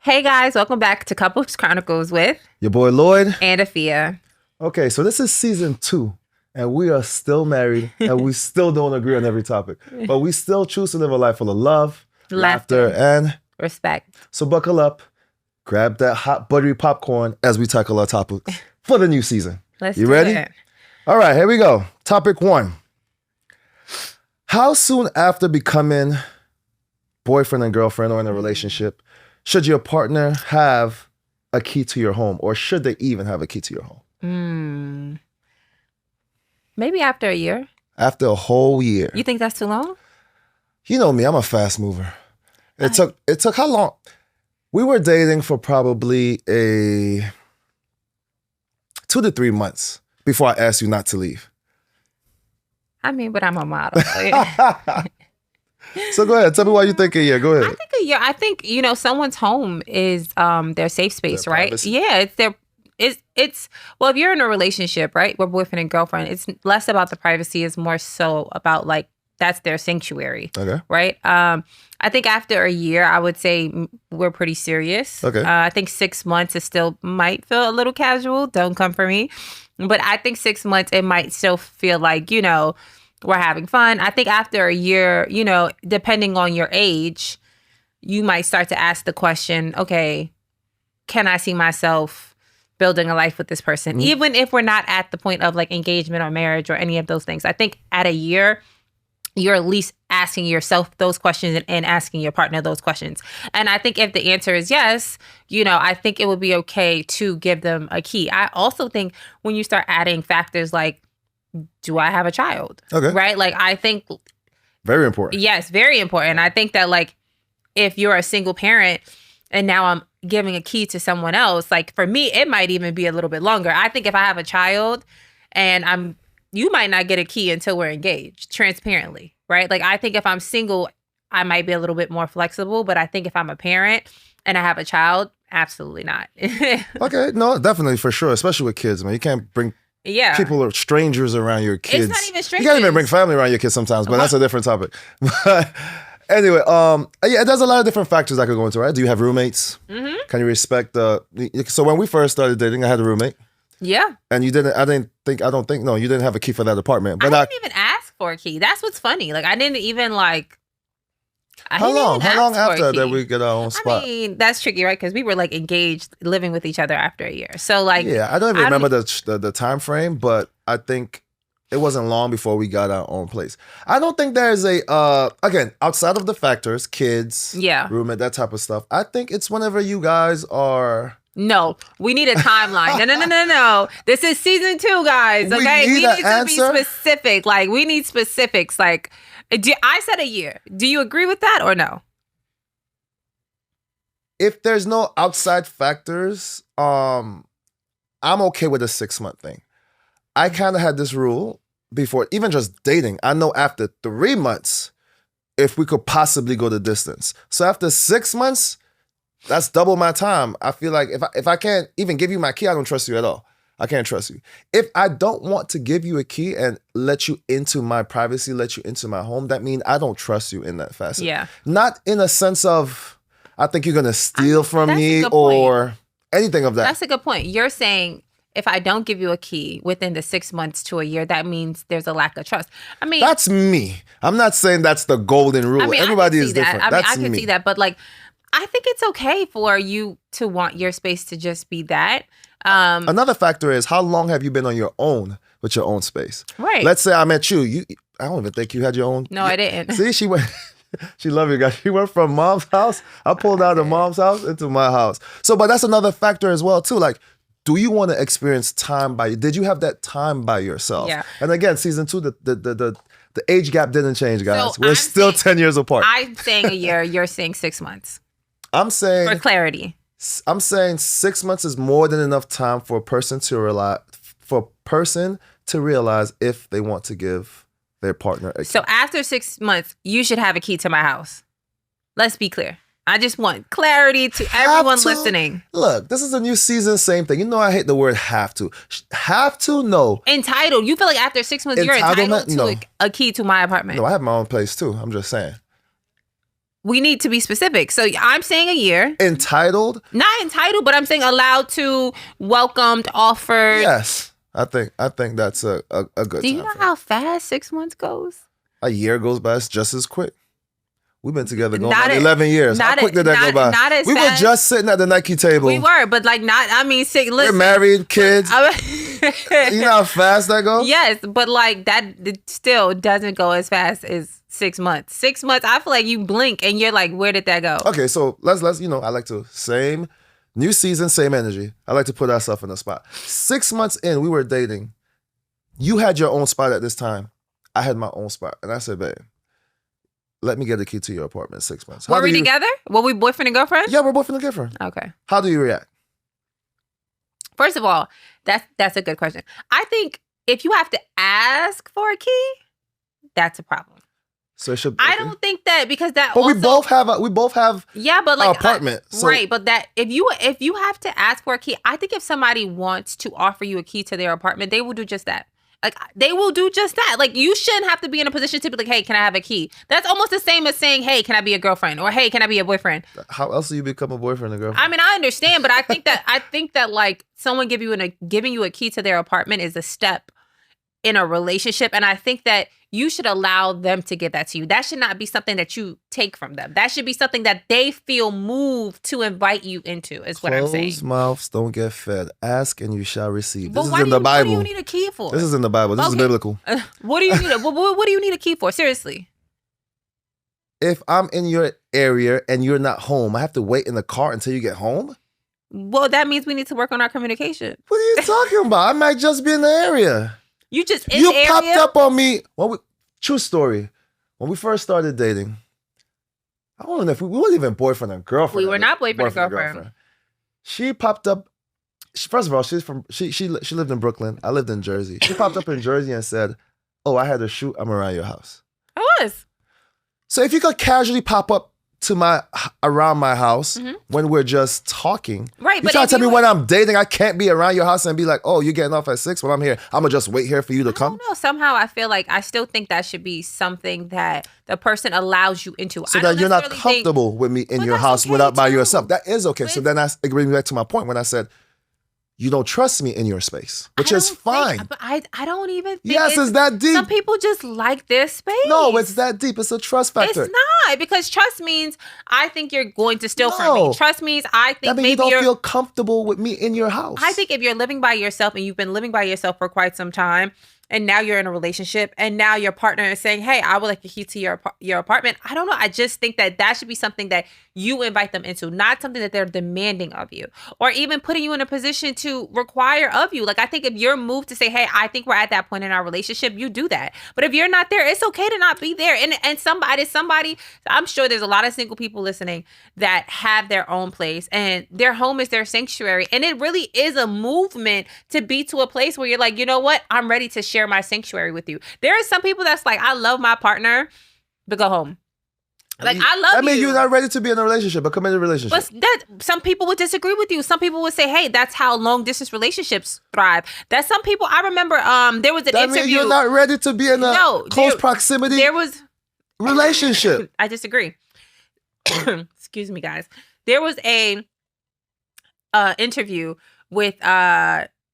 Hey guys, welcome back to Couples Chronicles with Your boy Lloyd. and Afiya. Okay, so this is season 2, and we are still married, and we still don't agree on every topic, but we still choose to live a life full of love, laughter, and respect. So buckle up, grab that hot buttery popcorn as we tackle our topics for the new season. Let's You do ready? it. All right, here we go. Topic 1. How soon after becoming boyfriend and girlfriend or in a relationship should your partner have a key to your home, or should they even have a key to your home? Maybe after a year. After a whole year. You think that's too long? You know me, I'm a fast mover. It took how long? We were dating for probably 2 to 3 months before I asked you not to leave. I mean, but I'm a model. So yeah. So go ahead. Tell me why you think a year. Go I ahead. think a year. I think, someone's home is their safe space, Their right? privacy. Yeah, it's well, if you're in a relationship, right, with boyfriend and girlfriend, it's less about the privacy, it's more so about like that's their sanctuary. Okay. Right? I think after a year, I would say we're pretty serious. Okay. I think 6 months is still might feel a little casual. Don't come for me. But I think 6 months, it might still feel like, we're having fun. I think after a year, depending on your age, you might start to ask the question, okay, can I see myself building a life with this person? Mm-hmm. Even if we're not at the point of like engagement or marriage or any of those things. I think at a year, you're at least asking yourself those questions and asking your partner those questions. And I think if the answer is yes, I think it would be okay to give them a key. I also think when you start adding factors like, do I have a child? Okay. Right? Like, I think, Very important. yes, very important. I think that like, if you're a single parent and now I'm giving a key to someone else, like for me, it might even be a little bit longer. I think if I have a child and you might not get a key until we're engaged, transparently, right? Like, I think if I'm single, I might be a little bit more flexible, but I think if I'm a parent and I have a child, absolutely not. Okay. No, definitely, for sure. Especially with kids, man. You can't bring Yeah. people or strangers around your kids. It's not even strangers. You can't even bring family around your kids sometimes, but that's a different topic. But anyway, yeah, there's a lot of different factors that could go into it, right? Do you have roommates? Mm-hmm. Can you respect so when we first started dating, I had a roommate. Yeah. And you didn't, you didn't have a key for that apartment. But I didn't even ask for a key. That's what's funny. Like, I didn't even how long after that we get our own spot? I mean, that's tricky, right? Because we were like engaged, living with each other after a year. So like, Yeah, I don't even remember the time frame, but I think it wasn't long before we got our own place. I don't think there's again, outside of the factors, kids, roommate, that type of stuff. I think it's whenever you guys are. No, we need a timeline. No. This is season 2, guys. Okay, we need to be specific. Like, we need specifics. Like, I said a year. Do you agree with that or no? If there's no outside factors, I'm okay with a 6-month thing. I kind of had this rule before, even just dating. I know after 3 months, if we could possibly go the distance. So after 6 months, that's double my time. I feel like if I can't even give you my key, I don't trust you at all. I can't trust you. If I don't want to give you a key and let you into my privacy, let you into my home, that means I don't trust you in that facet. Yeah. Not in a sense of, I think you're going to steal from me or anything of that. That's a good point. You're saying if I don't give you a key within the 6 months to a year, that means there's a lack of trust. I mean, that's me. I'm not saying that's the golden rule. I mean, everybody is different. I That's can me. see that, but like, I think it's okay for you to want your space to just be that. Another factor is how long have you been on your own with your own space? Right. Let's say I met you. I don't even think you had your own. No, I didn't. See, she went. She loved you guys. She went from mom's house. I pulled out of mom's house into my house. So, but that's another factor as well too. Like, do you want to experience time did you have that time by yourself? Yeah. And again, season 2, the age gap didn't change, guys. So We're still 10 years apart. I'm saying a year. You're saying 6 months. I'm saying for clarity. I'm saying 6 months is more than enough time for a person to realize if they want to give their partner a key. So after 6 months, you should have a key to my house. Let's be clear. I just want clarity to everyone listening. Look, this is a new season, same thing. You know I hate the word have to. Have to? No. Entitled. You feel like after 6 months, you're entitled to a key to my apartment. No, I have my own place too. I'm just saying. we need to be specific. So I'm saying a year. Entitled? Not entitled, but I'm saying allowed to, welcomed, offered. Yes. I think that's a good Do you time know frame. how fast 6 months goes? A year goes by just as quick. We've been together going Not on a- 11 years. How not quick a- did that go not- by? not as We were fast. just sitting at the Nike table. We were, but like not, I mean, We're listen. married, kids. You know how fast that goes? Yes, but like that it still doesn't go as fast as 6 months. 6 months, I feel like you blink and you're like, where did that go? Okay, so let's I like to same new season, same energy. I like to put ourselves in a spot. 6 months in, we were dating. You had your own spot at this time. I had my own spot. And I said, babe, let me get the key to your apartment 6 months. Were we together? Were we boyfriend and girlfriend? Yeah, we're boyfriend and girlfriend. Okay. How do you react? First of all, that's a good question. I think if you have to ask for a key, that's a problem. So it should. I don't think that because that. But also, we both have yeah, but like an apartment, so- right? But that if you have to ask for a key, I think if somebody wants to offer you a key to their apartment, they will do just that. Like they will do just that. Like you shouldn't have to be in a position to be like, hey, can I have a key? That's almost the same as saying, hey, can I be a girlfriend? Or hey, can I be a boyfriend? How else do you become a boyfriend and girlfriend? I mean, I understand, but I think that like someone giving you a key to their apartment is a step in a relationship, and I think that you should allow them to give that to you. That should not be something that you take from them. That should be something that they feel moved to invite you into, is what I'm saying. Closed mouths don't get fed. Ask and you shall receive. But This is in the Bible. What do you need a key for? This is in the Bible. This is Okay. biblical. What do you need? What do you need a key for? Seriously. If I'm in your area and you're not home, I have to wait in the car until you get home? Well, that means we need to work on our communication. What are you talking about? I might just be in the area. You just in You the popped area? up on me. True story. When we first started dating, I don't know if we weren't even boyfriend and girlfriend. We were not boyfriend and girlfriend. She popped up. First of all, she lived in Brooklyn. I lived in Jersey. She popped up in Jersey and said, "Oh, I had a shoot. I'm around your house." I was. So if you could casually pop up to around my house when we're just talking, Right, you but trying if to tell me you- when I'm dating, I can't be around your house and be like, "Oh, you're getting off at 6 when I'm here. I'm gonna just wait here for you to I come." don't know. Somehow I feel like I still think that should be something that the person allows you into. So I don't that you're not necessarily think- comfortable with me in But your that's house okay without by too. yourself. That is okay. So But- then it brings me back to my point when I said, you don't trust me in your space, which I is don't think- fine. But I don't even think Yes, it's that deep. Some people just like their space. No, it's that deep. It's a trust factor. It's not, because trust means I think you're going to steal from No. me. Trust means I think That means you maybe don't you're feel comfortable with me in your house. I think if you're living by yourself and you've been living by yourself for quite some time, and now you're in a relationship, and now your partner is saying, hey, I would like a key to your apartment. I don't know. I just think that should be something that you invite them into, not something that they're demanding of you, or even putting you in a position to require of you. Like, I think if you're moved to say, hey, I think we're at that point in our relationship, you do that. But if you're not there, it's okay to not be there. And somebody, I'm sure there's a lot of single people listening that have their own place, and their home is their sanctuary. And it really is a movement to be to a place where you're like, you know what? I'm ready to share my sanctuary with you. There are some people that's like, I love my partner, but go home. Like, I love you. I mean, you're not ready to be in a relationship, a committed relationship. But that some people would disagree with you. Some people would say, "Hey, that's how long distance relationships thrive." That some people. I remember, there was an that interview. means you're not ready to be in a close proximity There was relationship. I disagree. Excuse me, guys. There was a interview with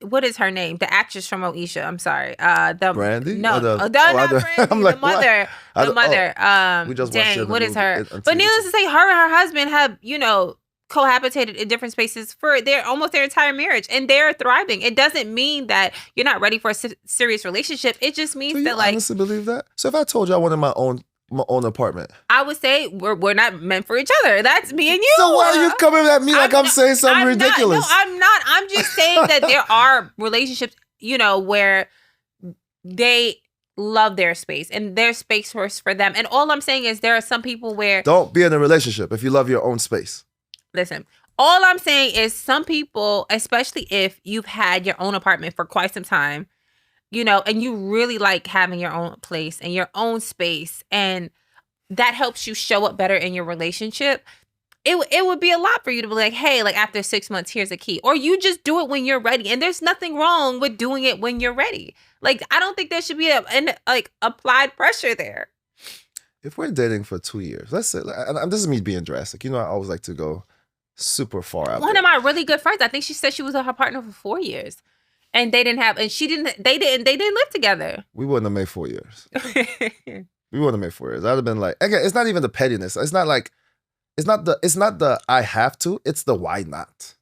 what is her name? The actress from Moesha. I'm sorry. The Brandy? No, Or the- not oh, Brandy. I'm like, the mother. what? The mother. We just watched it in Dang, the what is movie, her? on But TV. needless to say, her and her husband have, cohabitated in different spaces for almost their entire marriage, and they're thriving. It doesn't mean that you're not ready for a serious relationship. It just means Do you that, like, honestly believe that? So if I told you I wanted my own apartment, I would say we're not meant for each other. That's me and you. so why are you coming at me like I'm saying something ridiculous? No, I'm not. I'm just saying that there are relationships, where they love their space and their space works for them. And all I'm saying is there are some people where Don't be in a relationship if you love your own space. listen, all I'm saying is some people, especially if you've had your own apartment for quite some time, and you really like having your own place and your own space, and that helps you show up better in your relationship. It would be a lot for you to be like, hey, like after 6 months, here's a key. Or you just do it when you're ready. And there's nothing wrong with doing it when you're ready. Like, I don't think there should be applied pressure there. if we're dating for 2 years, let's say, and this is me being drastic. You know, I always like to go super far out. One of my really good friends, I think she said she was with her partner for 4 years. And they didn't have, and she didn't, they didn't live together. We wouldn't have made 4 years. We wouldn't have made 4 years. I'd have been like, again, it's not even the pettiness. It's not like, it's not the I have to, it's the why not.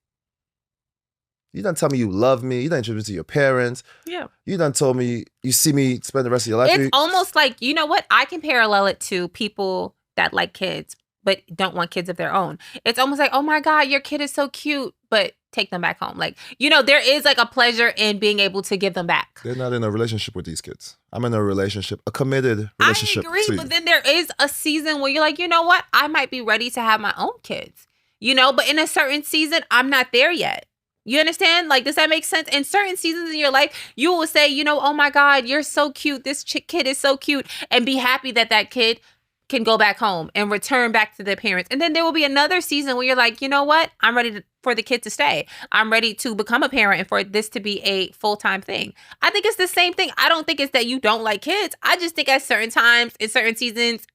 You done tell me you love me. You done introduce me to your parents. Yeah. You done told me you see me spend the rest of your life. It's almost like, you know what? I can parallel it to people that like kids, but don't want kids of their own. It's almost like, oh my God, your kid is so cute, but take them back home. Like, you know, there is like a pleasure in being able to give them back. They're not in a relationship with these kids. I'm in a relationship, a committed relationship. I agree, but then there is a season where you're like, you know what? I might be ready to have my own kids, you know, but in a certain season, I'm not there yet. You understand? Like, does that make sense? In certain seasons in your life, you will say, you know, oh my God, you're so cute. This kid is so cute. And be happy that that kid can go back home and return back to their parents. And then there will be another season where you're like, you know what? I'm ready for the kid to stay. I'm ready to become a parent and for this to be a full-time thing. I think it's the same thing. I don't think it's that you don't like kids. I just think at certain times, in certain seasons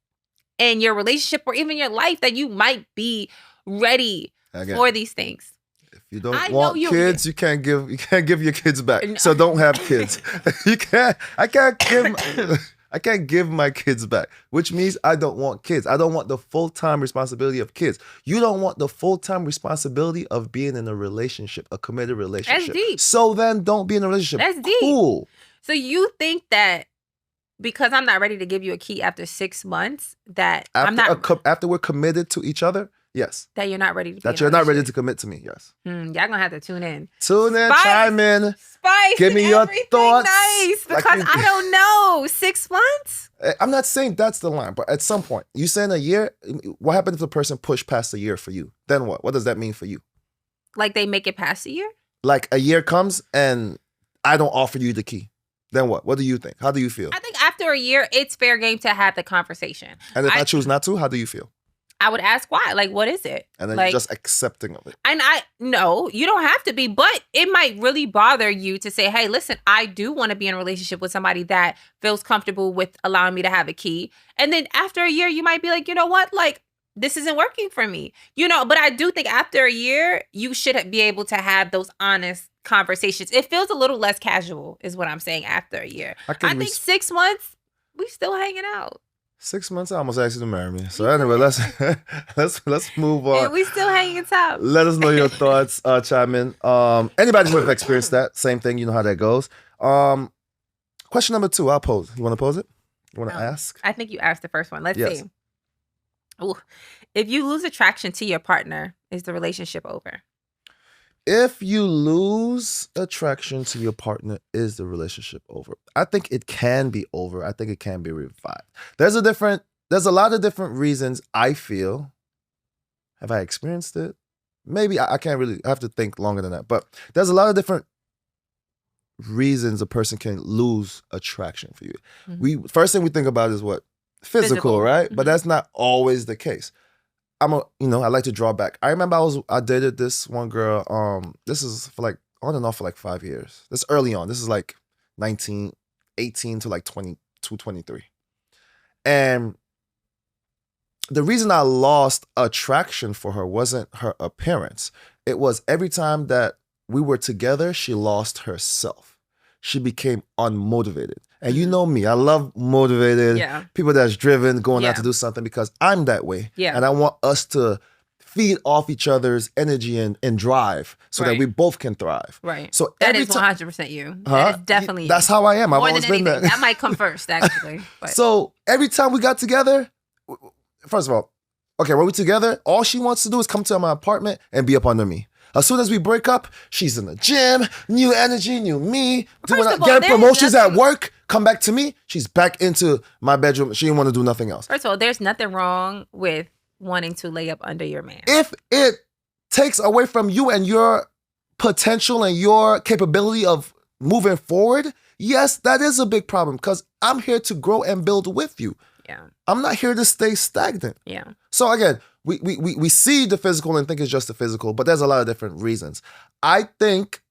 in your relationship or even your life that you might be ready for these things. If you don't want kids, you can't give your kids back. So don't have kids. I can't give my kids back, which means I don't want kids. I don't want the full-time responsibility of kids. You don't want the full-time responsibility of being in a relationship, a committed relationship. That's deep. So then don't be in a relationship. That's deep. Cool. So you think that because I'm not ready to give you a key after 6 months, that after we're committed to each other? Yes. That you're not ready to That you're not ready to commit to me, yes. Y'all gonna have to tune in. Tune in, chime in. Spice. Give me your thoughts. Nice, because I don't know. 6 months? I'm not saying that's the line, but at some point, you saying a year, what happens if the person pushed past a year for you? Then what? What does that mean for you? Like they make it past a year? Like a year comes and I don't offer you the key. Then what? What do you think? How do you feel? I think after a year, it's fair game to have the conversation. And if I choose not to, how do you feel? I would ask why. Like, what is it? And then like, you're just accepting of it. And no, you don't have to be, but it might really bother you to say, hey, listen, I do want to be in a relationship with somebody that feels comfortable with allowing me to have a key. And then after a year, you might be like, you know what? Like, this isn't working for me. You know, but I do think after a year, you should be able to have those honest conversations. It feels a little less casual, is what I'm saying, after a year. I think 6 months, we still hanging out. 6 months, I almost asked you to marry me. So anyway, let's move on. Yeah, we still hanging top. Let us know your thoughts. Chime in. Anybody who have experienced that, same thing. You know how that goes. Question number 2, I'll pose. You want to pose it? You want to ask? I think you asked the first one. Let's see. Ooh. If you lose attraction to your partner, is the relationship over? If you lose attraction to your partner, is the relationship over? I think it can be over. I think it can be revived. There's a lot of different reasons I feel. Have I experienced it? Maybe I can't really, I have to think longer than that. But there's a lot of different reasons a person can lose attraction for you. Mm-hmm. First thing we think about is what? Physical, right? Mm-hmm. But that's not always the case. I like to draw back. I remember I dated this one girl. This is for like on and off for like 5 years. This early on. This is like 18 to like 22, 23. And the reason I lost attraction for her wasn't her appearance. It was every time that we were together, she lost herself. She became unmotivated. And you know me, I love motivated people that's driven, going out to do something because I'm that way. Yeah. And I want us to feed off each other's energy and drive so that we both can thrive. Right. So that is 100% you. That is definitely you. That's how I am. I've always been that. That might come first, actually. But. So every time we got together, first of all, okay, when we're together, all she wants to do is come to my apartment and be up under me. As soon as we break up, she's in the gym, new energy, new me, getting promotions at work, come back to me, she's back into my bedroom. She didn't want to do nothing else. First of all, there's nothing wrong with wanting to lay up under your man. If it takes away from you and your potential and your capability of moving forward, yes, that is a big problem because I'm here to grow and build with you. Yeah. I'm not here to stay stagnant. Yeah. So again, we see the physical and think it's just the physical, but there's a lot of different reasons. I think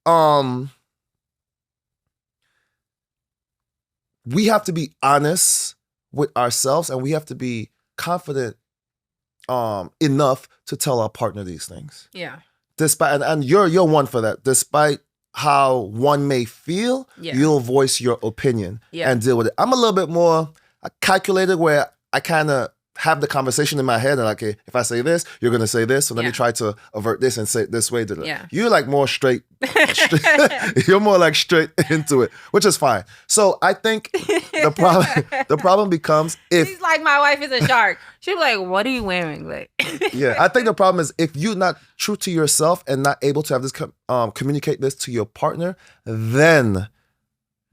we have to be honest with ourselves, and we have to be confident enough to tell our partner these things. Yeah. Despite, and you're one for that. Despite how one may feel, you'll voice your opinion and deal with it. I'm a little bit more calculated, where I kind of have the conversation in my head and like, okay, if I say this, you're going to say this. So let me try to avert this and say it this way. You're like more straight. You're more like straight into it, which is fine. So I think the problem becomes if... She's like, my wife is a shark. She'll be like, what are you wearing? Like, yeah, I think the problem is if you're not true to yourself and not able to have this, communicate this to your partner, then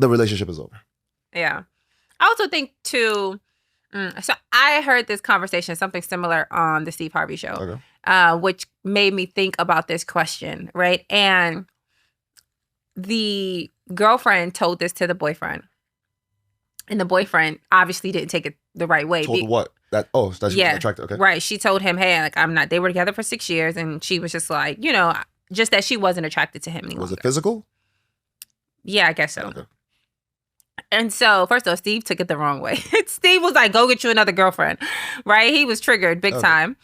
the relationship is over. Yeah. I also think too... So I heard this conversation, something similar on the Steve Harvey show, which made me think about this question, right? And the girlfriend told this to the boyfriend. And the boyfriend obviously didn't take it the right way. Told what? That she was attracted, okay. Right. She told him, hey, like, I'm not, they were together for 6 years. And she was just like, just that she wasn't attracted to him anymore. Was it physical? Yeah, I guess so. Okay. And so, first of all, Steve took it the wrong way. Steve was like, go get you another girlfriend, right? He was triggered big time.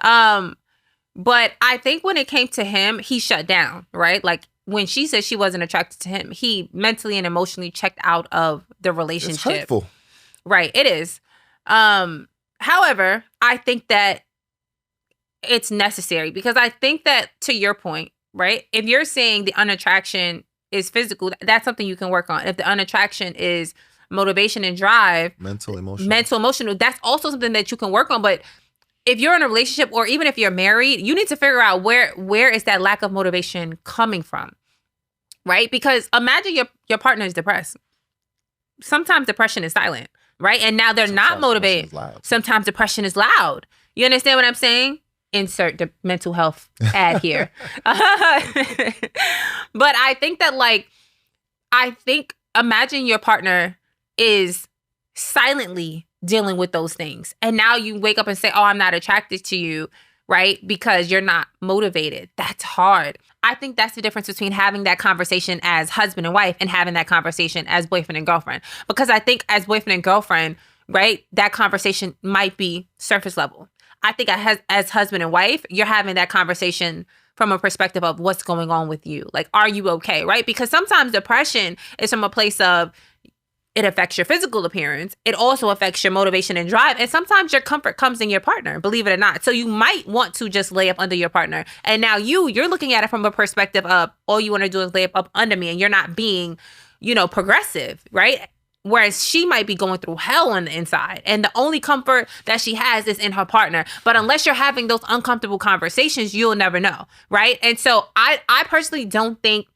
But I think when it came to him, he shut down, right? Like, when she said she wasn't attracted to him, he mentally and emotionally checked out of the relationship. It's hurtful. Right, it is. However, I think that it's necessary because I think that, to your point, right? If you're saying the unattraction is physical, that's something you can work on. If the unattraction is motivation and drive, mental, emotional, that's also something that you can work on. But if you're in a relationship, or even if you're married, you need to figure out where is that lack of motivation coming from, right? Because imagine your partner is depressed. Sometimes depression is silent, right? And now they're not motivated. Sometimes depression is loud. You understand what I'm saying? Insert the mental health ad here. But I think that, imagine your partner is silently dealing with those things. And now you wake up and say, oh, I'm not attracted to you, right? Because you're not motivated. That's hard. I think that's the difference between having that conversation as husband and wife and having that conversation as boyfriend and girlfriend. Because I think as boyfriend and girlfriend, right, that conversation might be surface level. I think as husband and wife, you're having that conversation from a perspective of what's going on with you. Like, are you okay, right? Because sometimes depression is from a place of it affects your physical appearance. It also affects your motivation and drive. And sometimes your comfort comes in your partner, believe it or not. So you might want to just lay up under your partner. And now you're looking at it from a perspective of all you want to do is lay up under me, and you're not being, progressive, right? Whereas she might be going through hell on the inside. And the only comfort that she has is in her partner. But unless you're having those uncomfortable conversations, you'll never know, right? And so I personally don't think,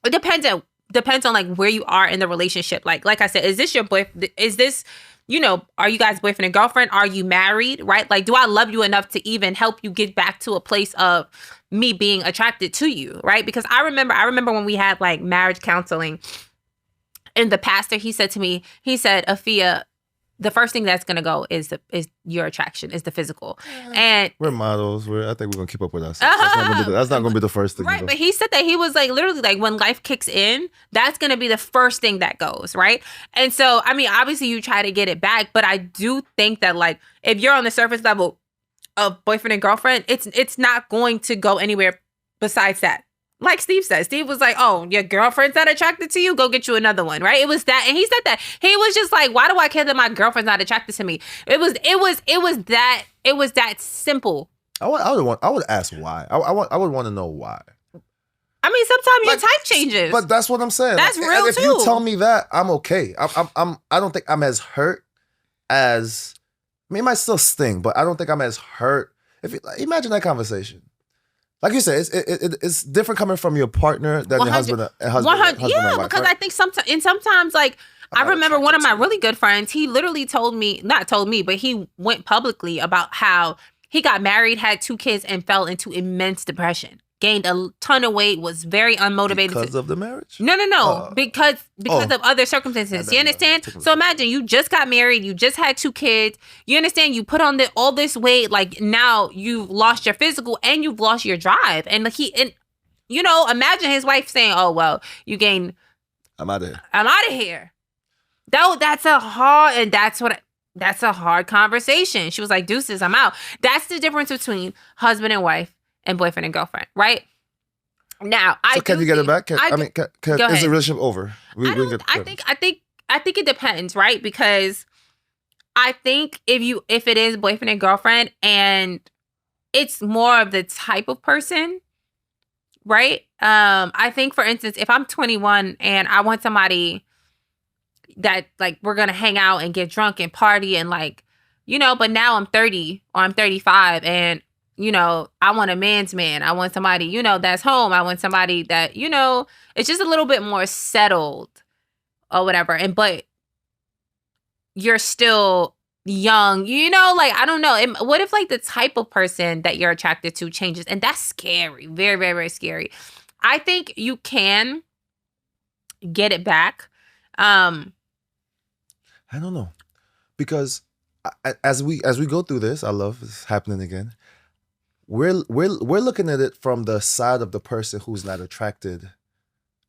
it depends on like where you are in the relationship. Like I said, is this your boyfriend? Is this, are you guys boyfriend and girlfriend? Are you married, right? Like, do I love you enough to even help you get back to a place of me being attracted to you, right? Because I remember when we had like marriage counseling, and the pastor, he said to me, Afiya, the first thing that's going to go is your attraction, is the physical. And we're models. I think we're going to keep up with us. That's not going to be the first thing. Right. But he said that he was like, literally, like, when life kicks in, that's going to be the first thing that goes. Right. And so, I mean, obviously you try to get it back. But I do think that, like, if you're on the surface level of boyfriend and girlfriend, it's not going to go anywhere besides that. Like Steve said, Steve was like, oh, your girlfriend's not attracted to you? Go get you another one, right? It was that. And he said that. He was just like, why do I care that my girlfriend's not attracted to me? It was that simple. I would ask why. I would want to know why. I mean, sometimes your type changes. But that's what I'm saying. That's real and too. If you tell me that, I'm okay. I don't think I'm as hurt as, I mean, it might still sting, but I don't think I'm as hurt. Imagine that conversation. Like you said, it's different coming from your partner than your husband and wife. Yeah, because right? I think sometimes, like, I remember one of my really good friends, he literally not told me, but he went publicly about how he got married, had 2 kids, and fell into immense depression. Gained a ton of weight, was very unmotivated. Because of the marriage? No. Because of other circumstances. You understand? So imagine you just got married, you just had 2 kids. You understand? You put on all this weight, like, now you've lost your physical and you've lost your drive. And imagine his wife saying, oh, well, you gained. I'm out of here. That's a hard, and that's what that's a hard conversation. She was like, deuces, I'm out. That's the difference between husband and wife and boyfriend and girlfriend, right? Now, So can you get it back? I mean, go is the ahead. relationship over? I think it depends, right? Because I think if it is boyfriend and girlfriend and it's more of the type of person, right? I think, for instance, if I'm 21 and I want somebody that, like, we're gonna hang out and get drunk and party and, like, but now I'm 30 or I'm 35 and I want a man's man. I want somebody, that's home. I want somebody that, it's just a little bit more settled or whatever. But you're still young, like, I don't know. What if, like, the type of person that you're attracted to changes? And that's scary. Very, very, very scary. I think you can get it back. I don't know, because as we go through this, I love this happening again. We're looking at it from the side of the person who's not attracted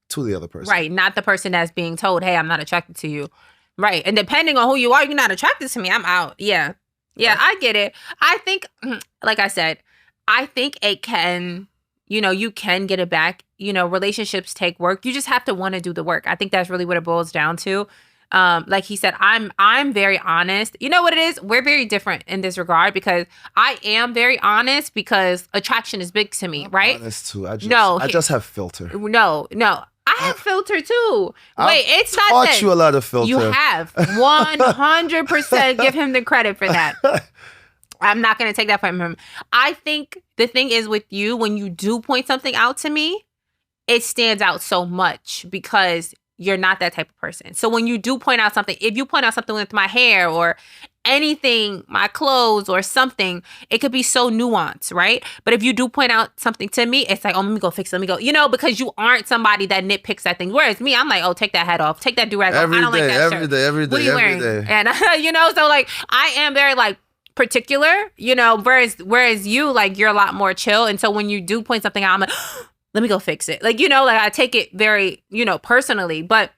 to the other person, right? Not the person that's being told, "Hey, I'm not attracted to you." Right. And depending on who you are, you're not attracted to me, I'm out. Yeah. Yeah, right. I get it. I think, like I said, I think it can, you can get it back. Relationships take work. You just have to want to do the work. I think that's really what it boils down to. Like he said, I'm very honest. You know what it is? We're very different in this regard because I am very honest because attraction is big to me, I'm right? honest too. I just have filter. No. I have filter too. Wait, it's not taught that you a lot of filter. You have 100%. Give him the credit for that. I'm not going to take that from him. I think the thing is with you, when you do point something out to me, it stands out so much because you're not that type of person. So when you do point out something, if you point out something with my hair or anything, my clothes or something, it could be so nuanced, right? But if you do point out something to me, it's like, oh, let me go fix it. Let me go, because you aren't somebody that nitpicks at things. Whereas me, I'm like, oh, take that hat off. Take that do-rag off. I don't like that shirt. Every day. What are you wearing? And, so like, I am very like particular, whereas you, like, you're a lot more chill. And so when you do point something out, I'm like, let me go fix it. Like, like I take it very, personally. But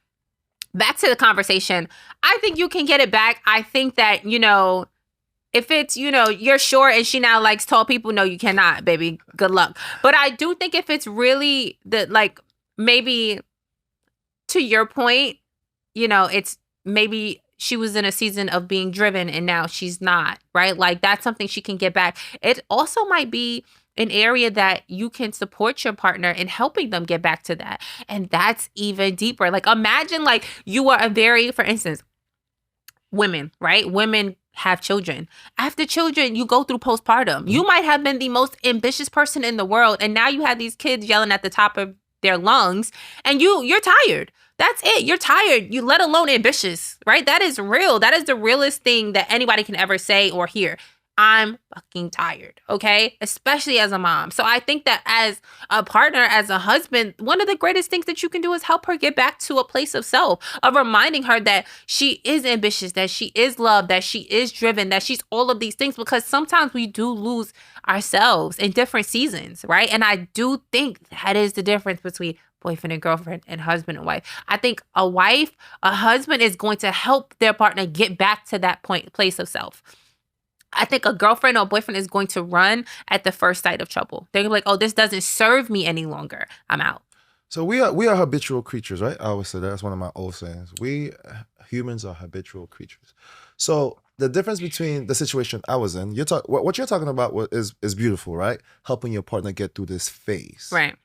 back to the conversation, I think you can get it back. I think that, if it's, you're short and she now likes tall people, no, you cannot, baby. Good luck. But I do think if it's really maybe to your point, it's maybe she was in a season of being driven and now she's not, right? Like, that's something she can get back. It also might be an area that you can support your partner in helping them get back to that. And that's even deeper. Like, imagine, like, you are for instance, women, right? Women have children. After children, you go through postpartum. You might have been the most ambitious person in the world, and now you have these kids yelling at the top of their lungs, and you're tired. That's it. You're tired. You let alone ambitious, right? That is real. That is the realest thing that anybody can ever say or hear. I'm fucking tired, okay? Especially as a mom. So I think that as a partner, as a husband, one of the greatest things that you can do is help her get back to a place of self, of reminding her that she is ambitious, that she is loved, that she is driven, that she's all of these things, because sometimes we do lose ourselves in different seasons, right? And I do think that is the difference between boyfriend and girlfriend and husband and wife. I think a husband is going to help their partner get back to that place of self. I think a girlfriend or boyfriend is going to run at the first sight of trouble. They're gonna be like, oh, this doesn't serve me any longer. I'm out. So we are habitual creatures, right? I always say that's one of my old sayings. We humans are habitual creatures. So the difference between the situation I was in, what you're talking about is beautiful, right? Helping your partner get through this phase. Right.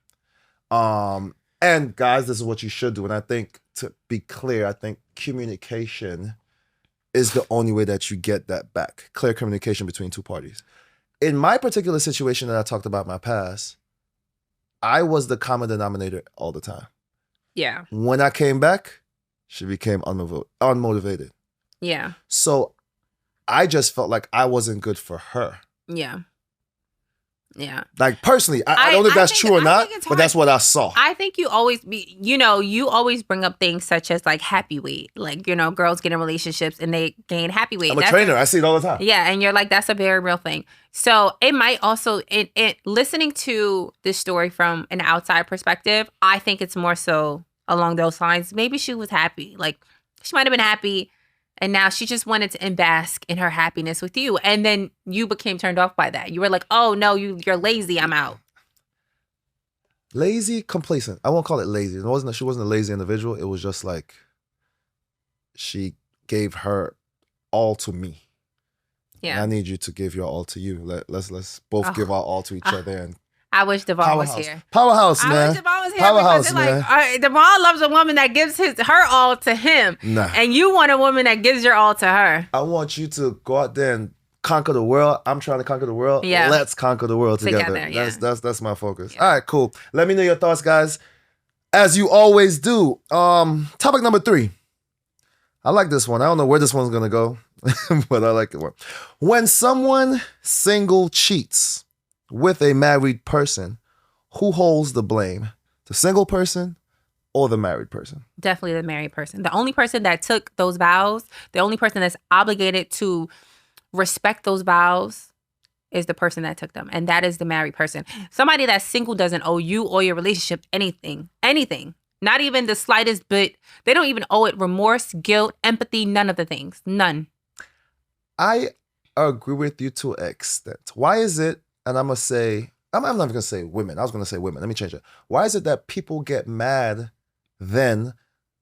And guys, this is what you should do. And I think, to be clear, I think communication is the only way that you get that back. Clear communication between two parties. In my particular situation that I talked about in my past, I was the common denominator all the time. Yeah. When I came back, she became unmotivated. Yeah. So I just felt like I wasn't good for her. Yeah. Yeah. Like, personally, I don't know if that's true or not, but that's what I saw. I think you always you always bring up things such as like happy weight. Like, girls get in relationships and they gain happy weight. I'm a trainer. I see it all the time. Yeah. And you're like, that's a very real thing. So it might also, listening to this story from an outside perspective, I think it's more so along those lines. Maybe she was happy. Like, she might have been happy And now she just wanted to bask in her happiness with you. And then you became turned off by that. You were like, oh, no, you're lazy. I'm out. Lazy, complacent. I won't call it lazy. She wasn't a lazy individual. It was just like she gave her all to me. Yeah. And I need you to give your all to you. Let's both give our all to each other. And I wish Devon was here. Powerhouse, man. I wish Devon was here Powerhouse, because man. like, Devon loves a woman that gives her all to him. Nah. And you want a woman that gives your all to her. I want you to go out there and conquer the world. I'm trying to conquer the world. Yeah. Let's conquer the world together. Yeah. That's my focus. Yeah. All right, cool. Let me know your thoughts, guys. As you always do. Topic number 3. I like this one. I don't know where this one's gonna go, but I like it. When someone single cheats with a married person, who holds the blame? The single person or the married person? Definitely the married person. The only person that took those vows, the only person that's obligated to respect those vows is the person that took them. And that is the married person. Somebody that's single doesn't owe you or your relationship anything. Anything. Not even the slightest bit. They don't even owe it remorse, guilt, empathy, none of the things. None. I agree with you to an extent. Why is it, and I'm going to say, I'm not going to say women. I was going to say women. Let me change it. Why is it that people get mad then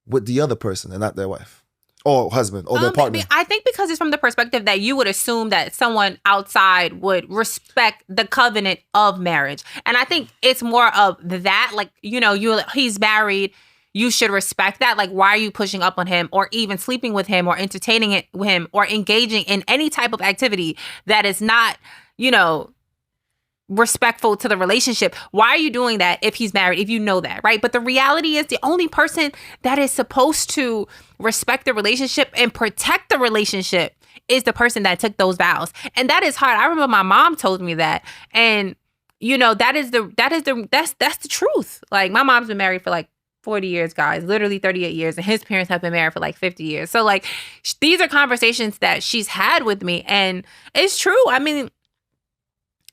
with the other person and not their wife or husband or their partner? I think because it's from the perspective that you would assume that someone outside would respect the covenant of marriage. And I think it's more of that, like, he's married. You should respect that. Like, why are you pushing up on him or even sleeping with him or entertaining it with him or engaging in any type of activity that is not, respectful to the relationship? Why are you doing that if he's married, if you know that, right? But the reality is the only person that is supposed to respect the relationship and protect the relationship is the person that took those vows. And that is hard. I remember my mom told me that. And that's the truth. Like, my mom's been married for like 40 years, guys, literally 38 years. And his parents have been married for like 50 years. So like, these are conversations that she's had with me. And it's true. I mean,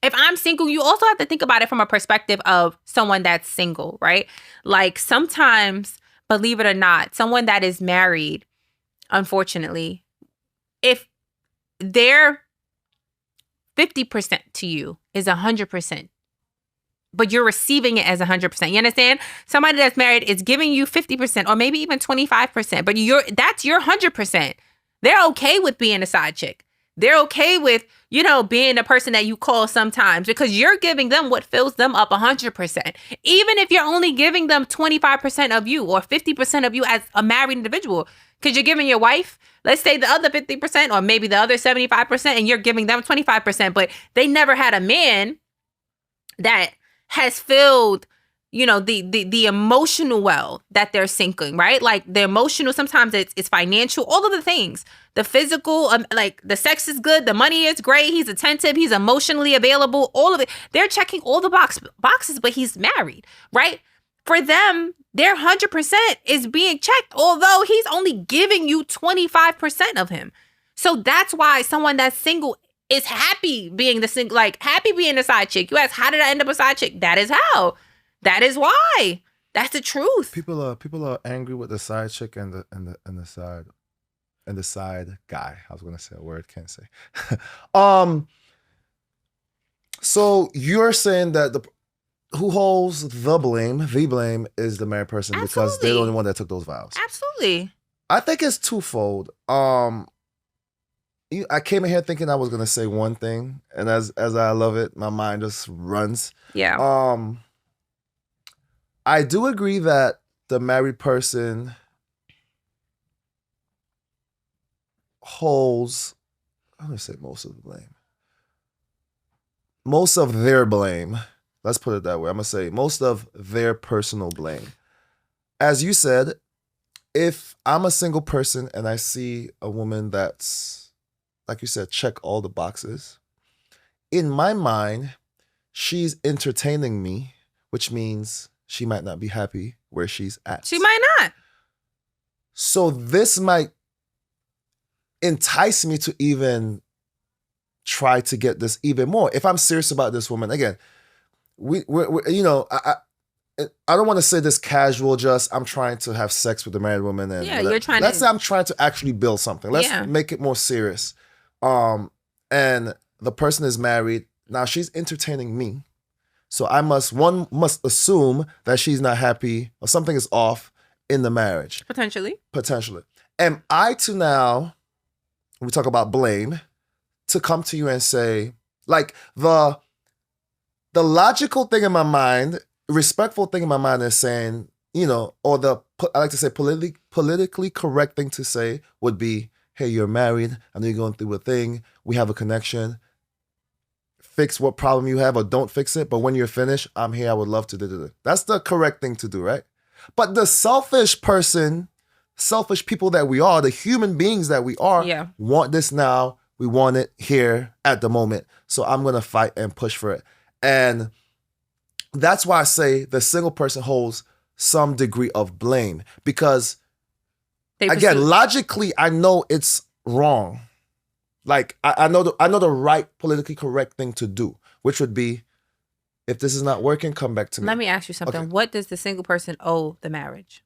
if I'm single, you also have to think about it from a perspective of someone that's single, right? Like, sometimes, believe it or not, someone that is married, unfortunately, if their 50% to you is 100%, but you're receiving it as 100%. You understand? Somebody that's married is giving you 50% or maybe even 25%, but that's your 100%. They're okay with being a side chick. They're okay with, being the person that you call sometimes because you're giving them what fills them up 100%. Even if you're only giving them 25% of you or 50% of you as a married individual, because you're giving your wife, let's say the other 50% or maybe the other 75% and you're giving them 25%, but they never had a man that has filled the emotional well that they're sinking, right? Like, the emotional, sometimes it's financial, all of the things, the physical, like the sex is good, the money is great, he's attentive, he's emotionally available, all of it. They're checking all the boxes, but he's married, right? For them, their 100% is being checked, although he's only giving you 25% of him. So that's why someone that's single is happy being happy being the side chick. You ask, how did I end up a side chick? That is how. That is why. That's the truth. People are angry with the side chick and the side guy. I was gonna say a word, can't say. So you're saying that who holds the blame is the married person. Absolutely. Because they're the only one that took those vows. Absolutely. I think it's twofold. I came in here thinking I was gonna say one thing, and as I love it, my mind just runs. Yeah. I do agree that the married person holds, I'm going to say most of the blame. Most of their blame. Let's put it that way. I'm going to say most of their personal blame. As you said, if I'm a single person and I see a woman that's, like you said, check all the boxes, in my mind, she's entertaining me, which means she might not be happy where she's at. She might not. So this might entice me to even try to get this even more. If I'm serious about this woman, again, I don't want to say this casual, just I'm trying to have sex with a married woman. And Yeah, you're trying let's to. say I'm trying to actually build something. Let's make it more serious. And the person is married. Now she's entertaining me. So one must assume that she's not happy or something is off in the marriage. Potentially. Am I to now, we talk about blame, to come to you and say, like, the logical thing in my mind, respectful thing in my mind is saying, or I like to say politically correct thing to say would be, hey, you're married. I know you're going through a thing. We have a connection. Fix what problem you have or don't fix it. But when you're finished, I'm here. I would love to do it. That's the correct thing to do, right? But the selfish people that we are, the human beings that we are, want this now. We want it here at the moment. So I'm going to fight and push for it. And that's why I say the single person holds some degree of blame. Because, again, logically, I know it's wrong. Like, I know the right politically correct thing to do, which would be, if this is not working, come back to me. Let me ask you something. Okay. What does the single person owe the marriage?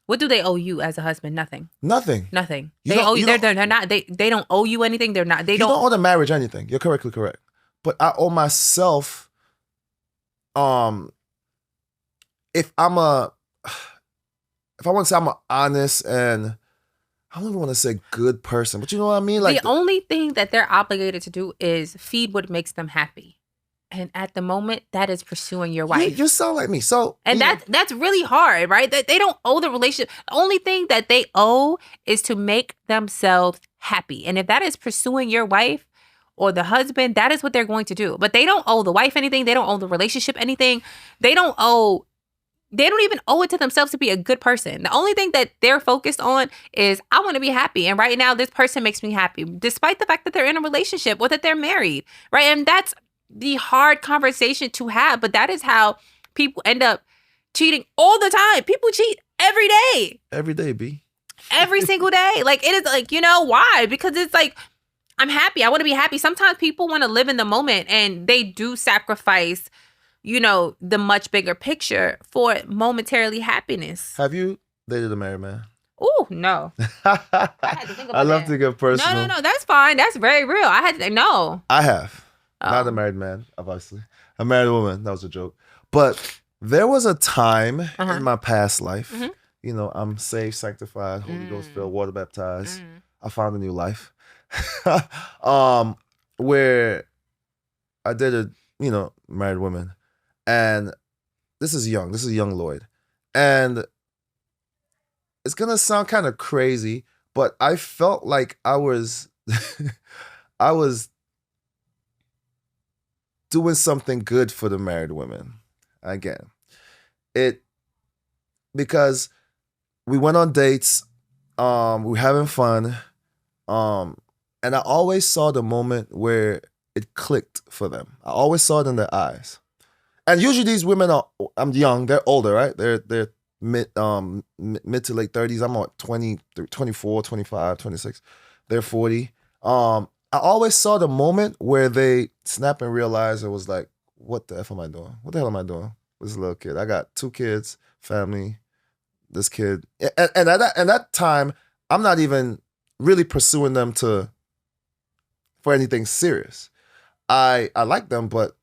What do they owe you as a husband? Nothing. They owe you. They're not. They don't owe you anything. They're not. You don't owe the marriage anything. You're correctly correct. But I owe myself. If I want to say I'm an honest and I don't even want to say good person, but you know what I mean? Like the only thing that they're obligated to do is feed what makes them happy. And at the moment, that is pursuing your wife. You sound like me. So and that's really hard, right? That they don't owe the relationship. The only thing that they owe is to make themselves happy. And if that is pursuing your wife or the husband, that is what they're going to do. But they don't owe the wife anything. They don't owe the relationship anything. They don't even owe it to themselves to be a good person. The only thing that they're focused on is, I want to be happy. And right now, this person makes me happy, despite the fact that they're in a relationship or that they're married, right? And that's the hard conversation to have. But that is how people end up cheating all the time. People cheat every day. Every day, B. Every single day. Like, it is like, why? Because it's like, I'm happy. I want to be happy. Sometimes people want to live in the moment and they do sacrifice the much bigger picture for momentarily happiness. Have you dated a married man? Oh, no. I had to think about I love to get personal. No, that's fine. That's very real. I had to no. I have. Not a married man, obviously. A married woman. That was a joke. But there was a time in my past life, I'm saved, sanctified, Holy Ghost filled, water baptized. I found a new life. Where I dated, married woman. And this is young Lloyd. And it's going to sound kind of crazy, but I felt like I was doing something good for the married women. Again, because we went on dates, we were having fun, and I always saw the moment where it clicked for them. I always saw it in their eyes. And usually these women I'm young, they're older, right? They're mid to late 30s. I'm at 20, 24, 25, 26. They're 40. I always saw the moment where they snap and realize it was like, what the F am I doing? What the hell am I doing with this little kid? I got 2 kids, family, this kid. And at that time, I'm not even really pursuing them for anything serious. I like them, but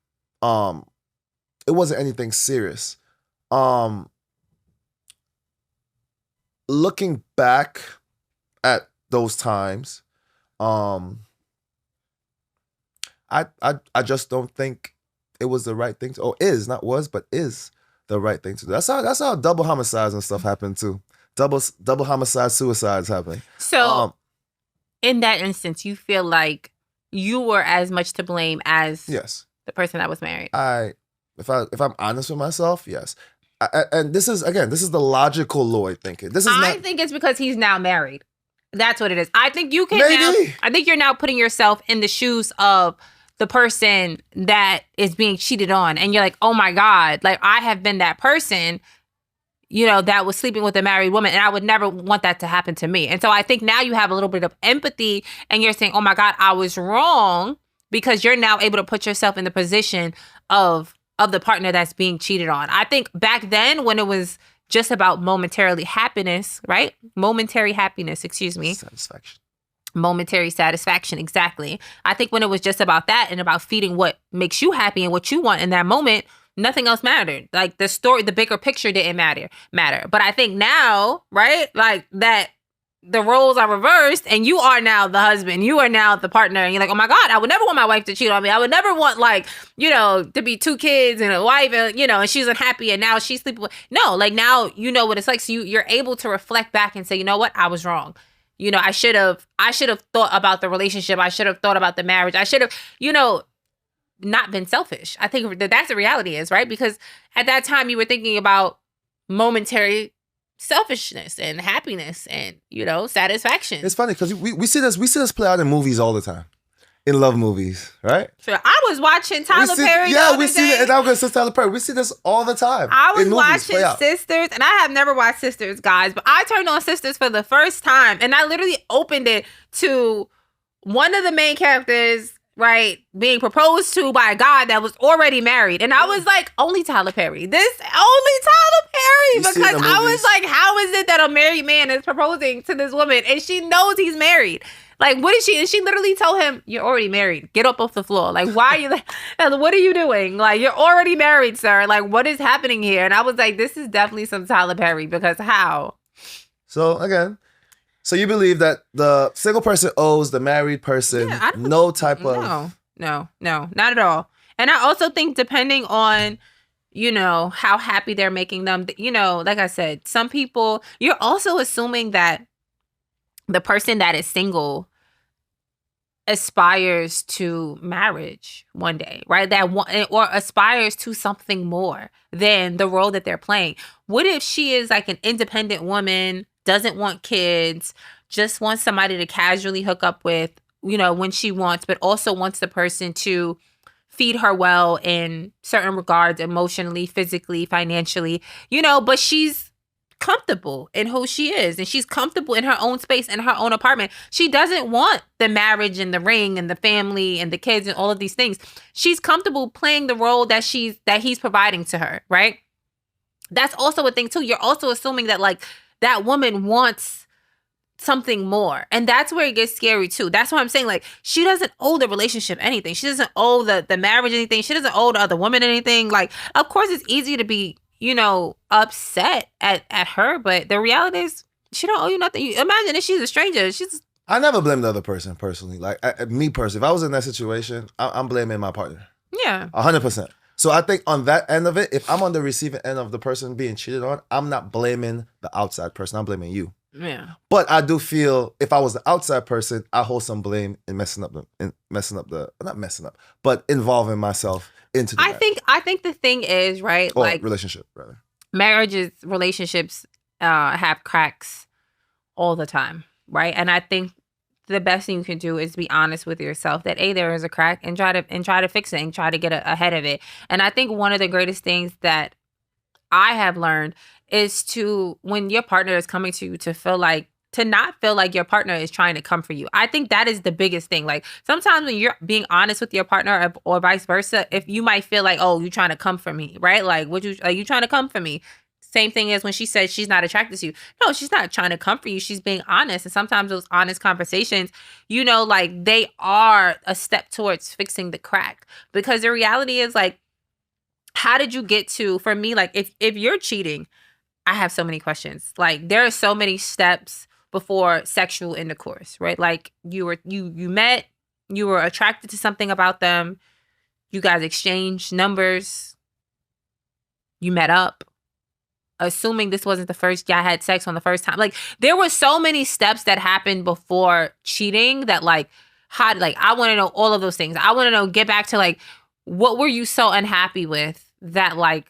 it wasn't anything serious. Looking back at those times, I just don't think it was the right thing to, or is, not was, but is the right thing to do. That's how double homicides and stuff happen too. Double homicide, suicides happen. So in that instance, you feel like you were as much to blame as the person that was married. If I'm honest with myself, yes. And this is the logical Lloyd thinking. I think it's because he's now married. That's what it is. I think you can now. I think you're now putting yourself in the shoes of the person that is being cheated on, and you're like, oh my God, like I have been that person, that was sleeping with a married woman, and I would never want that to happen to me. And so I think now you have a little bit of empathy, and you're saying, oh my God, I was wrong, because you're now able to put yourself in the position of of the partner that's being cheated on. I think back then when it was just about momentary happiness, right? Momentary happiness, excuse me. Satisfaction. Momentary satisfaction, exactly. I think when it was just about that and about feeding what makes you happy and what you want in that moment, nothing else mattered. Like the story, the bigger picture didn't matter. But I think now, right? Like that the roles are reversed and you are now the husband, you are now the partner, and you're like, oh my God, I would never want my wife to cheat on me. I would never want, like, you know, to be 2 kids and a wife and, you know, and she's unhappy and now she's sleeping with. No, like now you know what it's like. So you're able to reflect back and say, you know what, I was wrong. You know, I should have thought about the relationship. I should have thought about the marriage. I should have, you know, not been selfish. I think that's the reality is, right? Because at that time you were thinking about momentary selfishness and happiness and, you know, satisfaction. It's funny because we see this play out in movies all the time. In love movies, right? Sure. I was watching Tyler Perry. Yeah, we see it. And I'm going to say Tyler Perry. We see this all the time. I was watching Sisters, and I have never watched Sisters, guys, but I turned on Sisters for the first time, and I literally opened it to one of the main characters, right, being proposed to by a guy that was already married. And I was like, only Tyler Perry. Only Tyler Perry. Because I was like, how is it that a married man is proposing to this woman and she knows he's married? Like, what is she? And she literally told him, you're already married. Get up off the floor. Like, why are you, what are you doing? Like, you're already married, sir. Like, what is happening here? And I was like, this is definitely some Tyler Perry, because how? So, again, so you believe that the single person owes the married person no type of... No, not at all. And I also think depending on, you know, how happy they're making them, you know, like I said, some people, you're also assuming that the person that is single aspires to marriage one day, right? Or aspires to something more than the role that they're playing. What if she is like an independent woman, doesn't want kids, just wants somebody to casually hook up with, you know, when she wants, but also wants the person to feed her well in certain regards, emotionally, physically, financially, you know, but she's comfortable in who she is and she's comfortable in her own space, in her own apartment. She doesn't want the marriage and the ring and the family and the kids and all of these things. She's comfortable playing the role that he's providing to her, right? That's also a thing too. You're also assuming that like that woman wants something more. And that's where it gets scary too. That's why I'm saying, like, she doesn't owe the relationship anything. She doesn't owe the marriage anything. She doesn't owe the other woman anything. Like, of course it's easy to be, you know, upset at her, but the reality is she don't owe you nothing. Imagine if she's a stranger. I never blame the other person personally. Like me personally, if I was in that situation, I'm blaming my partner. Yeah. 100%. So I think on that end of it, if I'm on the receiving end of the person being cheated on, I'm not blaming the outside person. I'm blaming you. Yeah. But I do feel if I was the outside person, I hold some blame in but involving myself into the I think the thing is, right, or like relationship rather. Relationships have cracks all the time, right? And I think the best thing you can do is be honest with yourself that there is a crack and try to fix it and try to get ahead of it. And I think one of the greatest things that I have learned is to, when your partner is coming to you, to not feel like your partner is trying to come for you. I think that is the biggest thing. Like sometimes when you're being honest with your partner or vice versa, if you might feel like, oh, you're trying to come for me, right? Like, are you trying to come for me? Same thing as when she said she's not attracted to you. No, she's not trying to come for you. She's being honest. And sometimes those honest conversations, you know, like they are a step towards fixing the crack. Because the reality is like, how did you get to, for me, like if you're cheating, I have so many questions. Like there are so many steps before sexual intercourse, right? Like you met, you were attracted to something about them, you guys exchanged numbers, you met up. Assuming this wasn't the first y'all had sex on the first time. Like there were so many steps that happened before cheating that like I want to know all of those things. I want to know, get back to like, what were you so unhappy with that like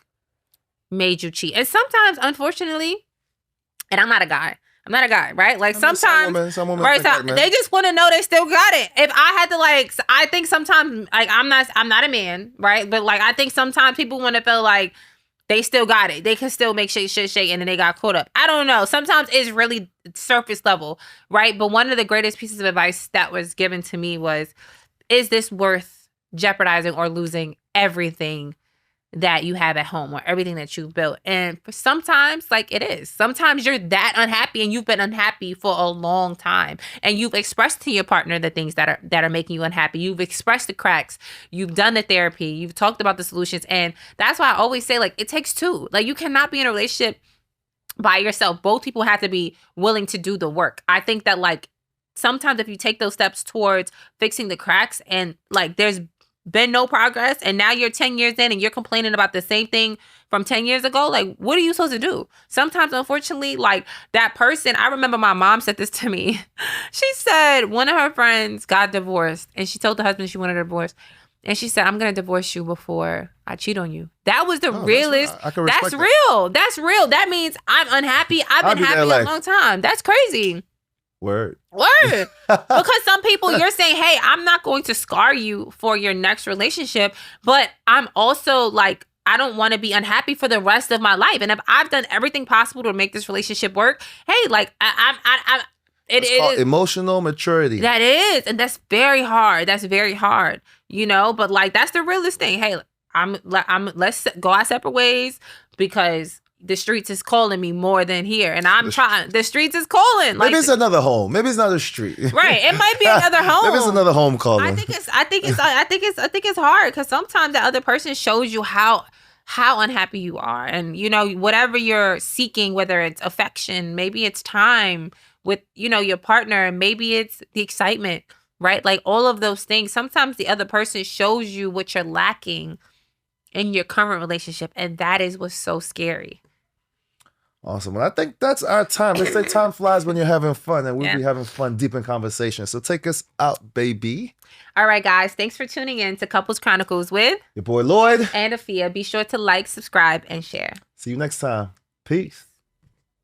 made you cheat? And sometimes, unfortunately, and I'm not a guy, right? Like sometimes, some women right? So they just want to know they still got it. If I had to like, I think sometimes like I'm not a man, right? But like I think sometimes people want to feel like they still got it. They can still make shit shake, and then they got caught up. I don't know. Sometimes it's really surface level, right? But one of the greatest pieces of advice that was given to me was, is this worth jeopardizing or losing everything that you have at home or everything that you've built. And for sometimes, like, it is. Sometimes you're that unhappy and you've been unhappy for a long time. And you've expressed to your partner the things that are making you unhappy. You've expressed the cracks. You've done the therapy. You've talked about the solutions. And that's why I always say, like, it takes two. Like, you cannot be in a relationship by yourself. Both people have to be willing to do the work. I think that, like, sometimes if you take those steps towards fixing the cracks and, like, there's been no progress and now you're 10 years in and you're complaining about the same thing from 10 years ago, like, what are you supposed to do? Sometimes, unfortunately, like, that person, I remember my mom said this to me. She said one of her friends got divorced and she told the husband she wanted a divorce. And she said, I'm going to divorce you before I cheat on you. That was the realest. That's real. That's real. That means I'm unhappy. I've been happy a long time. That's crazy. Word. Because some people, you're saying, hey, I'm not going to scar you for your next relationship, but I'm also like, I don't want to be unhappy for the rest of my life. And if I've done everything possible to make this relationship work, hey, like, it is emotional maturity. That is. And that's very hard. That's very hard, you know, but like, that's the realest thing. Hey, let's go our separate ways because the streets is calling me more than here. And I'm trying. The streets is calling. Maybe it's another home. Maybe it's not a street. Right. It might be another home. Maybe it's another home calling. I think it's hard because sometimes the other person shows you how unhappy you are. And, you know, whatever you're seeking, whether it's affection, maybe it's time with, you know, your partner, maybe it's the excitement, right? Like all of those things. Sometimes the other person shows you what you're lacking in your current relationship. And that is what's so scary. Awesome. Well, I think that's our time. They say time flies when you're having fun, and we'll be having fun deep in conversation. So take us out, baby. All right, guys. Thanks for tuning in to Couples Chronicles with your boy Lloyd and Afiya. Be sure to like, subscribe, and share. See you next time. Peace.